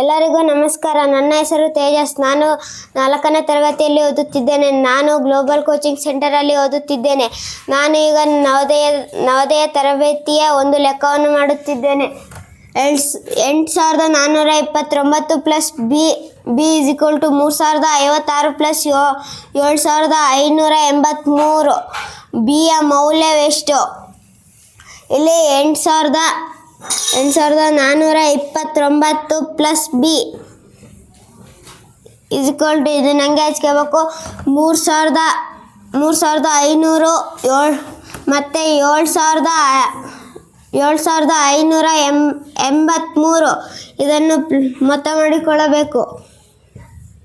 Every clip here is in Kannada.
ಎಲ್ಲರಿಗೂ ನಮಸ್ಕಾರ. ನನ್ನ ಹೆಸರು ತೇಜಸ್. ನಾನು 4ನೇ ತರಗತಿಯಲ್ಲಿ ಓದುತ್ತಿದ್ದೇನೆ. ನಾನು ಗ್ಲೋಬಲ್ ಕೋಚಿಂಗ್ ಸೆಂಟರಲ್ಲಿ ಓದುತ್ತಿದ್ದೇನೆ. ನಾನು ಈಗ ನವೋದಯ ತರಬೇತಿಯ ಒಂದು ಲೆಕ್ಕವನ್ನು ಮಾಡುತ್ತಿದ್ದೇನೆ. 8429 ಪ್ಲಸ್ ಬಿ = 3056 ಪ್ಲಸ್ 7583. ಬಿಯ ಮೌಲ್ಯವೆಷ್ಟು? ಇಲ್ಲಿ 8429 ಪ್ಲಸ್ ಬಿ ಇದು ನನಗೆ ಹಚ್ಕೋಬೇಕು. 3500 ಮತ್ತು 7583 ಇದನ್ನು ಮೊತ್ತ ಮಾಡಿಕೊಳ್ಳಬೇಕು.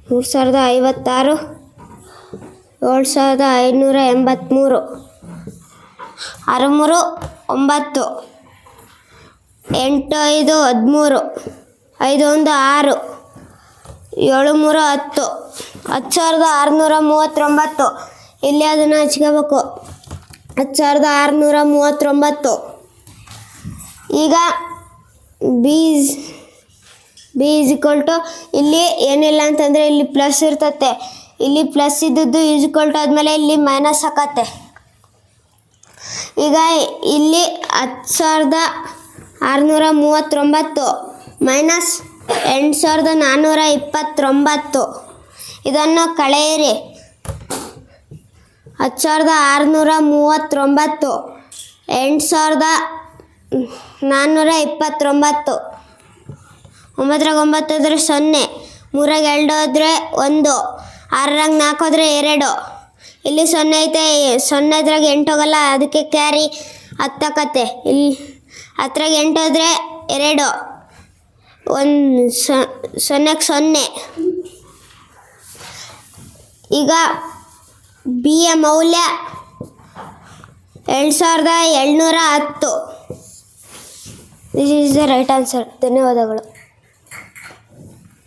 3056 7583 6 3 9 8 5 13 5 1 6 7 3 10 10639. ಇಲ್ಲಿ ಅದನ್ನು ಹಚ್ಕೋಬೇಕು. 10639. ಈಗ ಬಿ ಇಲ್ಲಿ ಏನಿಲ್ಲ ಅಂತಂದರೆ ಇಲ್ಲಿ ಪ್ಲಸ್ ಇರ್ತತೆ. ಇಲ್ಲಿ ಪ್ಲಸ್ ಇದ್ದದ್ದು ಆದಮೇಲೆ ಇಲ್ಲಿ ಮೈನಸ್ ಹಾಕತ್ತೆ. ಈಗ ಇಲ್ಲಿ 10639 ಮೈನಸ್ 8429 ಇದನ್ನು ಕಳೆಯಿರಿ. 10639 8429 9 9 0 3 2 1 6 4 2. ಇಲ್ಲಿ 0 ಐತೆ. 0 ಇದ್ರಾಗ 8 ಹೋಗಲ್ಲ, ಅದಕ್ಕೆ ಕ್ಯಾರಿ 10 ಆಕತ್ತೆ. ಇಲ್ಲಿ 10 8 2 1 0. ಈಗ ಬಿಯ ಮೌಲ್ಯ 7710. This is the right answer. ಧನ್ಯವಾದಗಳು.